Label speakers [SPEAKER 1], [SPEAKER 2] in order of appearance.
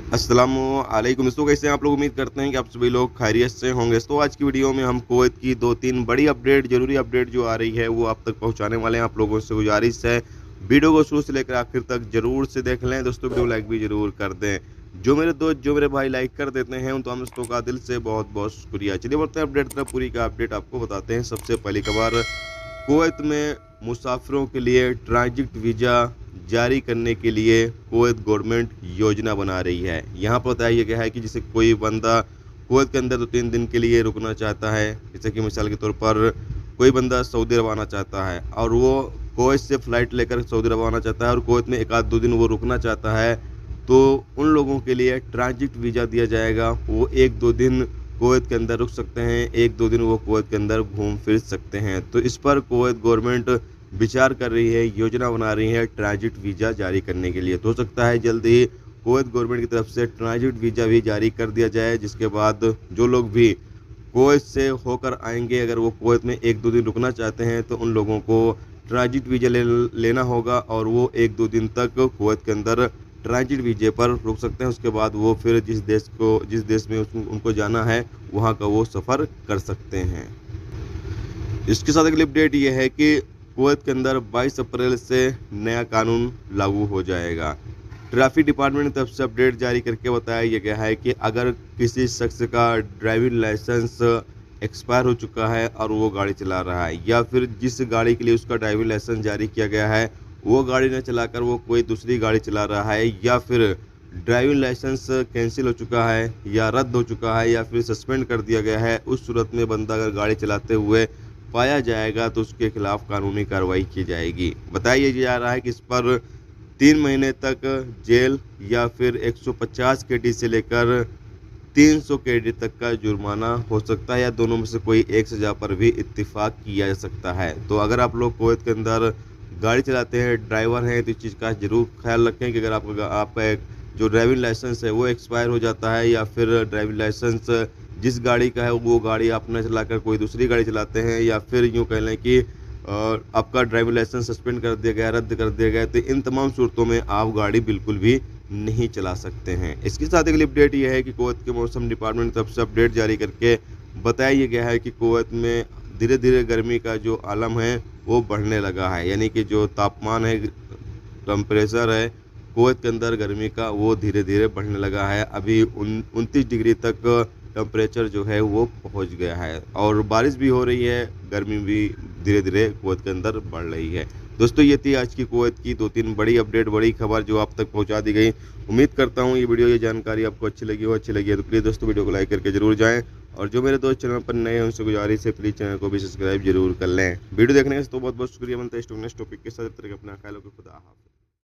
[SPEAKER 1] अस्सलामुअलैकुम। दोस्तों, कैसे हैं आप लोग? उम्मीद करते हैं कि आप सभी लोग खैरियत से होंगे। तो आज की वीडियो में हम कुवैत की 2-3 बड़ी अपडेट, ज़रूरी अपडेट जो आ रही है वो आप तक पहुंचाने वाले हैं। आप लोगों से गुजारिश है, वीडियो को शुरू से लेकर आखिर तक ज़रूर से देख लें। दोस्तों, वीडियो लाइक भी ज़रूर कर दें। जो मेरे दोस्त, जो मेरे भाई लाइक कर देते हैं उन तमाम दोस्तों का दिल से बहुत बहुत शुक्रिया। चलिए बढ़ते हैं अपडेट तरफ। पूरी का अपडेट आपको बताते हैं। सबसे पहली खबर, कुवैत में मुसाफिरों के लिए ट्रांजिट वीज़ा जारी करने के लिए कुवैत गवर्नमेंट योजना बना रही है। यहाँ पर बताया गया है कि जैसे कोई बंदा कुवैत के अंदर 2-3 दिन के लिए रुकना चाहता है, जैसे कि मिसाल के तौर पर कोई बंदा सऊदी अरब आना चाहता है और वो कुवैत से फ़्लाइट लेकर सऊदी अरब आना चाहता है और कुवैत में 1 आध 2 दिन वो रुकना चाहता है, तो उन लोगों के लिए ट्रांजिट वीज़ा दिया जाएगा। वो 1-2 दिन कुवैत के अंदर रुक सकते हैं, 1-2 दिन वो कुवैत के अंदर घूम फिर सकते हैं। तो इस पर कुवैत गवर्नमेंट विचार कर रही है, योजना बना रही है ट्रांजिट वीज़ा जारी करने के लिए। तो हो सकता है जल्द ही कुवैत गवर्नमेंट की तरफ से ट्रांजिट वीज़ा भी जारी कर दिया जाए, जिसके बाद जो लोग भी कुवैत से होकर आएंगे, अगर वो कुवैत में 1-2 दिन रुकना चाहते हैं तो उन लोगों को ट्रांजिट वीज़ा लेना होगा और वो 1-2 दिन तक कुवैत के अंदर ट्रांजिट वीज़े पर रुक सकते हैं। उसके बाद वो फिर जिस देश में उनको जाना है वहाँ का वो सफ़र कर सकते हैं। इसके साथ अगली अपडेट ये है कि कुवैत के अंदर 22 अप्रैल से नया कानून लागू हो जाएगा। ट्रैफिक डिपार्टमेंट की तरफ से अपडेट जारी करके बताया गया है कि अगर किसी शख्स का ड्राइविंग लाइसेंस एक्सपायर हो चुका है और वो गाड़ी चला रहा है, या फिर जिस गाड़ी के लिए उसका ड्राइविंग लाइसेंस जारी किया गया है वो गाड़ी न चलाकर वो कोई दूसरी गाड़ी चला रहा है, या फिर ड्राइविंग लाइसेंस कैंसिल हो चुका है या रद्द हो चुका है या फिर सस्पेंड कर दिया गया है, उस सूरत में बंदा अगर गाड़ी चलाते हुए पाया जाएगा तो उसके खिलाफ कानूनी कार्रवाई की जाएगी। बताया जा रहा है कि इस पर 3 महीने तक जेल या फिर 150 केडी से लेकर 300 केडी तक का जुर्माना हो सकता है, या दोनों में से कोई एक सज़ा पर भी इत्तिफाक किया जा सकता है। तो अगर आप लोग कुवैत के अंदर गाड़ी चलाते हैं, ड्राइवर हैं, तो इस चीज़ का ज़रूर ख्याल रखें कि अगर आपका एक जो ड्राइविंग लाइसेंस है वो एक्सपायर हो जाता है, या फिर ड्राइविंग लाइसेंस जिस गाड़ी का है वो गाड़ी आप न चलाकर कोई दूसरी गाड़ी चलाते हैं, या फिर यूँ कह लें कि आपका ड्राइविंग लाइसेंस सस्पेंड कर दिया गया, रद्द कर दिया गया, तो इन तमाम सूरतों में आप गाड़ी बिल्कुल भी नहीं चला सकते हैं। इसके साथ अगली अपडेट ये है कि कुवैत के मौसम डिपार्टमेंट की तरफ से अपडेट जारी करके बताया गया है कि कुवैत में धीरे धीरे गर्मी का जो आलम है वो बढ़ने लगा है, यानी कि जो तापमान है, टेम्परेचर है कुवैत के अंदर गर्मी का, वो धीरे धीरे बढ़ने लगा है। अभी 29 डिग्री तक टेम्परेचर जो है वो पहुंच गया है और बारिश भी हो रही है, गर्मी भी धीरे धीरे कुवैत के अंदर बढ़ रही है। दोस्तों, ये थी आज की कुवैत की 2-3 बड़ी अपडेट, बड़ी खबर जो आप तक पहुंचा दी गई। उम्मीद करता हूं ये वीडियो, ये जानकारी आपको अच्छी लगी हो। अच्छी लगी है तो प्लीज़ दोस्तों वीडियो को लाइक करके जरूर जाएं, और जो मेरे दोस्त चैनल पर नए हैं उनसे गुजारिश है प्लीज़ चैनल को भी सब्सक्राइब जरूर कर लें। वीडियो देखने का तो बहुत बहुत शुक्रिया। बनता है नेक्स्ट टॉपिक के साथ, अपना ख्याल रखो। खुदा हाफिज़।